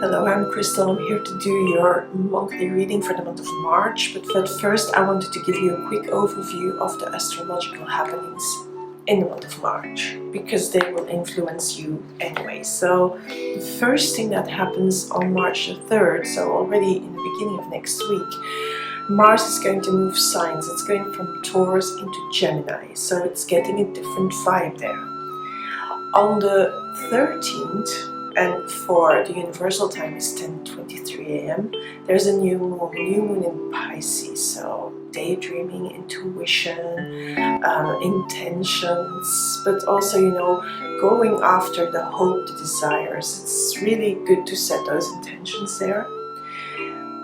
Hello, I'm Christel. I'm here to do your monthly reading for the month of March. But first I wanted to give you a quick overview of the astrological happenings in the month of March, because they will influence you anyway. So the first thing that happens on March the 3rd, so already in the beginning of next week, Mars is going to move signs. It's going from Taurus into Gemini, so it's getting a different vibe there. On the 13th, and for the universal time is 10:23 a.m. there's a new moon in Pisces, so daydreaming, intuition, intentions, but also, going after the hope, the desires. It's really good to set those intentions there.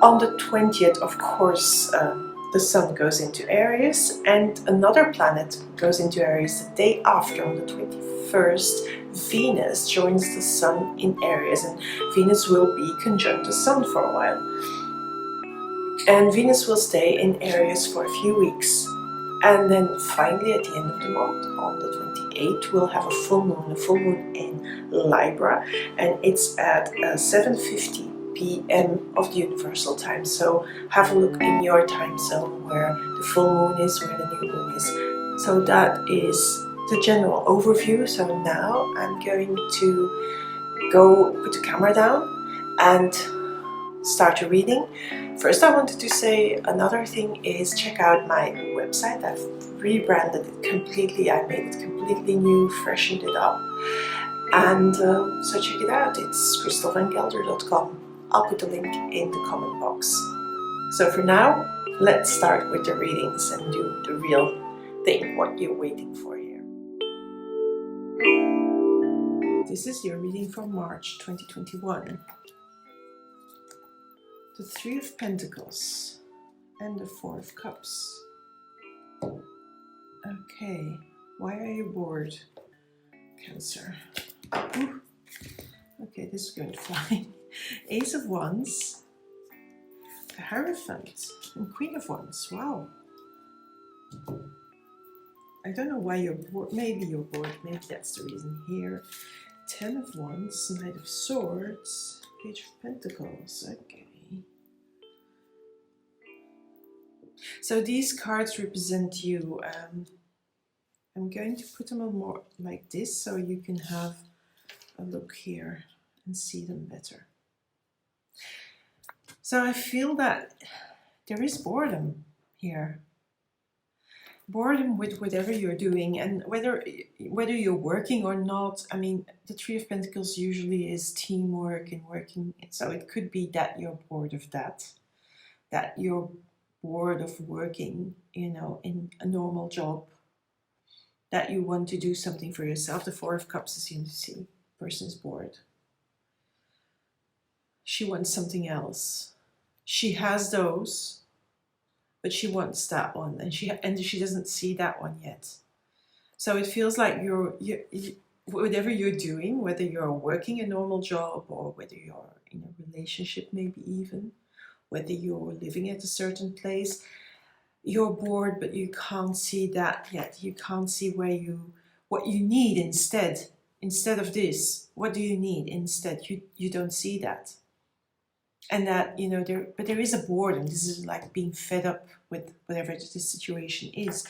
On the 20th, of course, the Sun goes into Aries, and another planet goes into Aries the day after. On the 21st, Venus joins the Sun in Aries, and Venus will be conjunct the Sun for a while. And Venus will stay in Aries for a few weeks. And then finally at the end of the month, on the 28th, we'll have a full moon in Libra, and it's at 7:50 p.m. of the universal time. So have a look in your time zone where the full moon is, where the new moon is. So that is the general overview. So now I'm going to go put the camera down and start your reading. First, I wanted to say another thing is check out my website. I've rebranded it completely. I made it completely new, freshened it up, and so check it out. It's christelvangelder.com. I'll put the link in the comment box. So for now, let's start with the readings and do the real thing, what you're waiting for here. This is your reading for March 2021. The Three of Pentacles and the Four of Cups. Okay, why are you bored, Cancer? Ooh. Okay, this is going to fly. Ace of Wands, the Hierophant, and Queen of Wands. Wow. I don't know why you're bored. Maybe you're bored. Maybe that's the reason here. Ten of Wands, Knight of Swords, Page of Pentacles. Okay. So these cards represent you. I'm going to put them on more like this so you can have a look here and see them better. So I feel that there is boredom here. Boredom with whatever you're doing, and whether you're working or not. I mean, the Three of Pentacles usually is teamwork and working. So it could be that you're bored of that you're bored of working, in a normal job, that you want to do something for yourself. The Four of Cups, as you see, person is bored. She wants something else. She has those, but she wants that one, and she doesn't see that one yet. So it feels like you whatever you're doing, whether you're working a normal job or whether you're in a relationship, maybe even, whether you're living at a certain place, you're bored, but you can't see that yet. You can't see what you need instead of this. What do you need instead? You don't see that. And that, there is a boredom. This is like being fed up with whatever this situation is.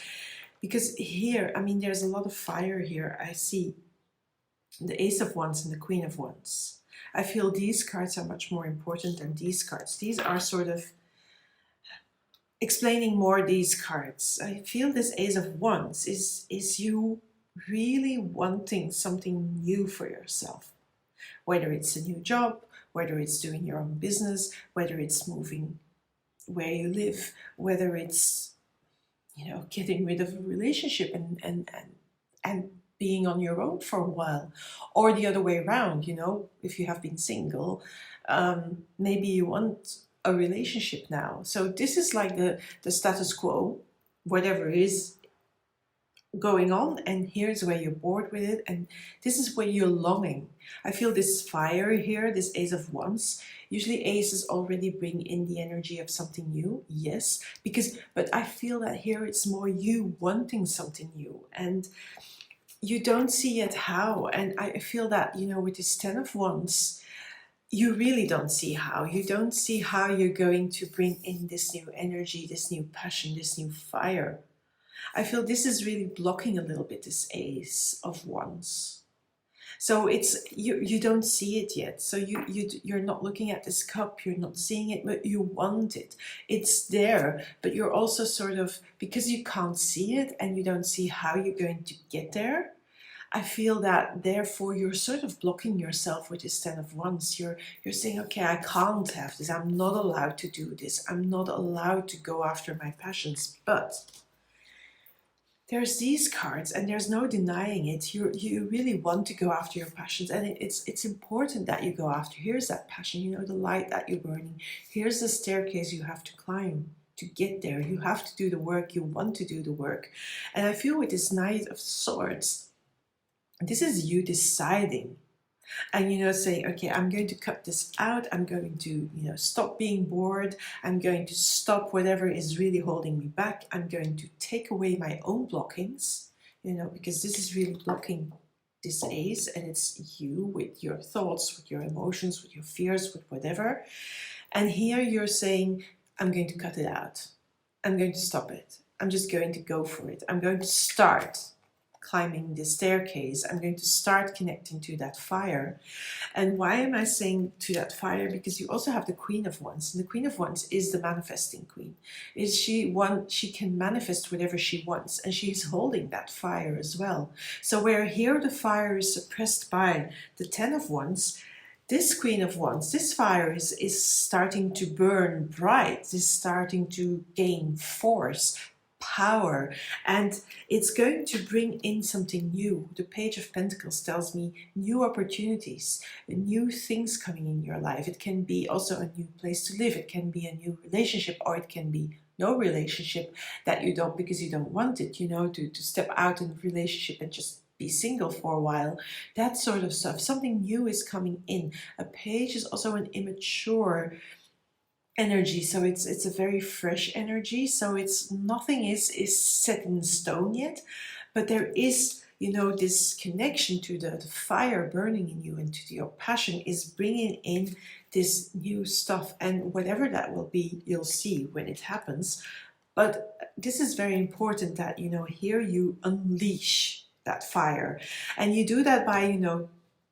Because here, I mean, there's a lot of fire here. I see the Ace of Wands and the Queen of Wands. I feel these cards are much more important than these cards. These are sort of explaining more these cards. I feel this Ace of Wands is you really wanting something new for yourself. Whether it's a new job, whether it's doing your own business, whether it's moving where you live, whether it's, getting rid of a relationship and being on your own for a while, or the other way around, if you have been single, maybe you want a relationship now. So this is like the status quo, whatever is going on, and here's where you're bored with it, and this is where you're longing. I feel this fire here, this Ace of Wands. Usually aces already bring in the energy of something new, yes, but I feel that here it's more you wanting something new, and you don't see yet how. And I feel that, with this Ten of Wands, you really don't see how. You don't see how you're going to bring in this new energy, this new passion, this new fire. I feel this is really blocking a little bit this Ace of Wands. So it's you don't see it yet. So you're not looking at this cup, you're not seeing it, but you want it. It's there, but you're also sort of, because you can't see it and you don't see how you're going to get there, I feel that therefore you're sort of blocking yourself with this Ten of Wands. You're saying, okay, I can't have this. I'm not allowed to do this. I'm not allowed to go after my passions. But there's these cards, and there's no denying it. You really want to go after your passions, and it's important that you go after. Here's that passion, you know, the light that you're burning. Here's the staircase you have to climb to get there. You have to do the work. You want to do the work. And I feel with this Knight of Swords, this is you deciding, and you know, saying, okay, I'm going to cut this out. I'm going to, you know, stop being bored. I'm going to stop whatever is really holding me back. I'm going to take away my own blockings, you know, because this is really blocking this Ace, and it's you with your thoughts, with your emotions, with your fears, with whatever. And here you're saying, I'm going to cut it out. I'm going to stop it. I'm just going to go for it. I'm going to start climbing the staircase. I'm going to start connecting to that fire. And why am I saying to that fire? Because you also have the Queen of Wands, and the Queen of Wands is the manifesting queen. She can manifest whatever she wants, and she's holding that fire as well. So where here the fire is suppressed by the Ten of Wands, this Queen of Wands, this fire is starting to burn bright, is starting to gain force, power, and it's going to bring in something new. The Page of Pentacles tells me new opportunities, new things coming in your life. It can be also a new place to live, it can be a new relationship, or it can be no relationship that you don't, because you don't want it, you know, to step out in a relationship and just be single for a while, that sort of stuff. Something new is coming in. A page is also an immature energy, so it's a very fresh energy, so it's nothing is set in stone yet, but there is, you know, this connection to the fire burning in you, and to your passion is bringing in this new stuff, and whatever that will be, you'll see when it happens. But this is very important that, you know, here you unleash that fire, and you do that by, you know,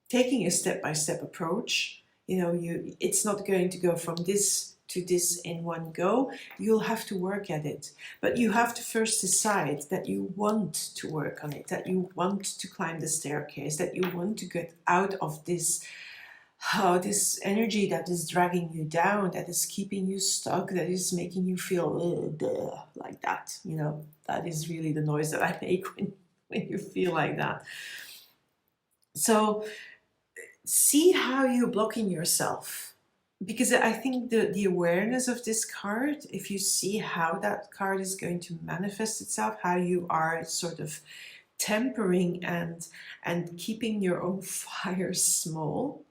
taking a step-by-step approach. You know, it's not going to go from this to this in one go. You'll have to work at it, but you have to first decide that you want to work on it, that you want to climb the staircase, that you want to get out of this this energy that is dragging you down, that is keeping you stuck, that is making you feel like that. You know, that is really the noise that I make when you feel like that. So see how you're blocking yourself, because I think the awareness of this card, if you see how that card is going to manifest itself, how you are sort of tempering and keeping your own fire small,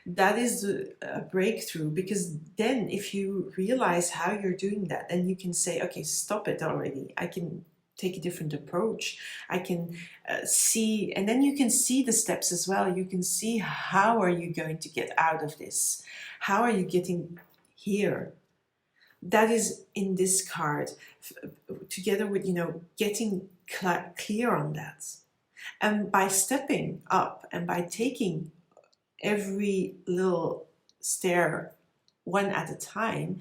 that is a breakthrough. Because then if you realize how you're doing that, then you can say, okay, stop it already. I can take a different approach. I can see, and then you can see the steps as well. You can see how are you going to get out of this? How are you getting here? That is in this card, together with, you know, getting clear on that. And by stepping up and by taking every little stair one at a time,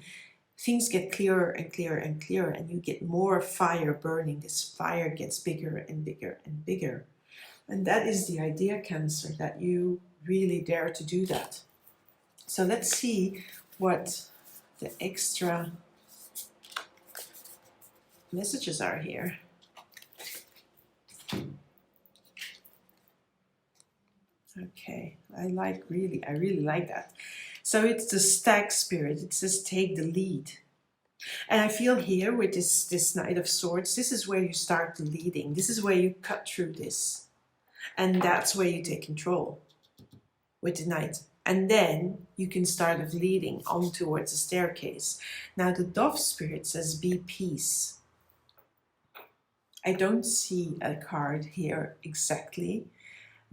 things get clearer and clearer and clearer, and you get more fire burning. This fire gets bigger and bigger and bigger. And that is the idea, Cancer, that you really dare to do that. So let's see what the extra messages are here. Okay, I really like that. So it's the stag spirit. It says take the lead. And I feel here with this Knight of Swords, this is where you start the leading. This is where you cut through this. And that's where you take control with the Knight. And then you can start leading on towards the staircase. Now the Dove spirit says be peace. I don't see a card here exactly,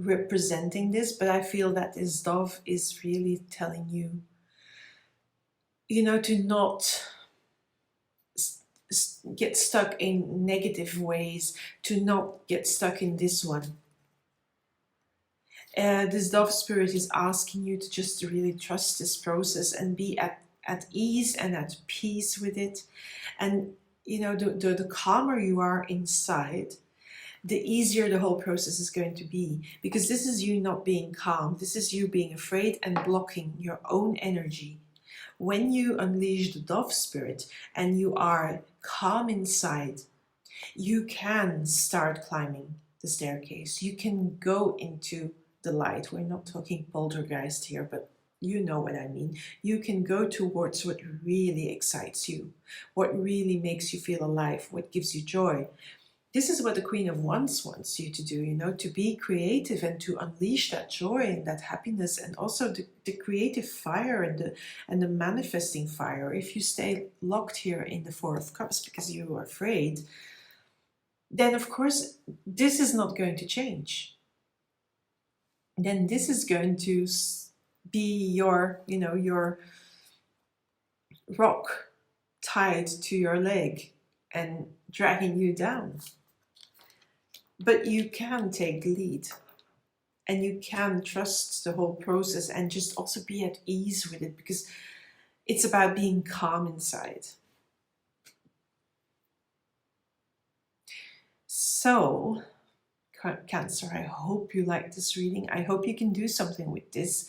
representing this, but I feel that this dove is really telling you, you know, to not get stuck in negative ways, to not get stuck in this one. This dove spirit is asking you to just really trust this process and be at ease and at peace with it. And you know, the calmer you are inside, the easier the whole process is going to be, because this is you not being calm. This is you being afraid and blocking your own energy. When you unleash the dove spirit and you are calm inside, you can start climbing the staircase. You can go into the light. We're not talking poltergeist here, but you know what I mean. You can go towards what really excites you, what really makes you feel alive, what gives you joy. This is what the Queen of Wands wants you to do, you know, to be creative and to unleash that joy and that happiness, and also the creative fire and the manifesting fire. If you stay locked here in the Four of Cups because you are afraid, then of course this is not going to change. Then this is going to be your, you know, your rock tied to your leg and dragging you down. But you can take the lead and you can trust the whole process and just also be at ease with it, because it's about being calm inside. So, Cancer, I hope you like this reading. I hope you can do something with this.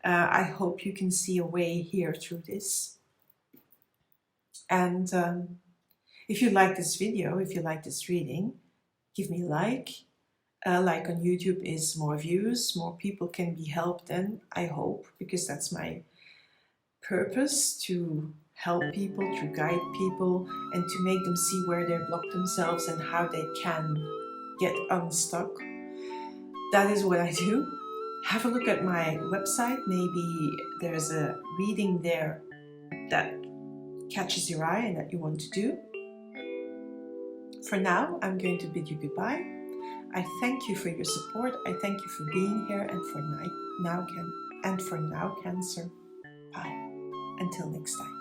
I hope you can see a way here through this. And if you like this video, if you like this reading, give me a like. Like on YouTube is more views, more people can be helped then, I hope, because that's my purpose, to help people, to guide people, and to make them see where they block themselves and how they can get unstuck. That is what I do. Have a look at my website. Maybe there's a reading there that catches your eye and that you want to do. For now, I'm going to bid you goodbye. I thank you for your support. I thank you for being here, and for now, Cancer. Bye. Until next time.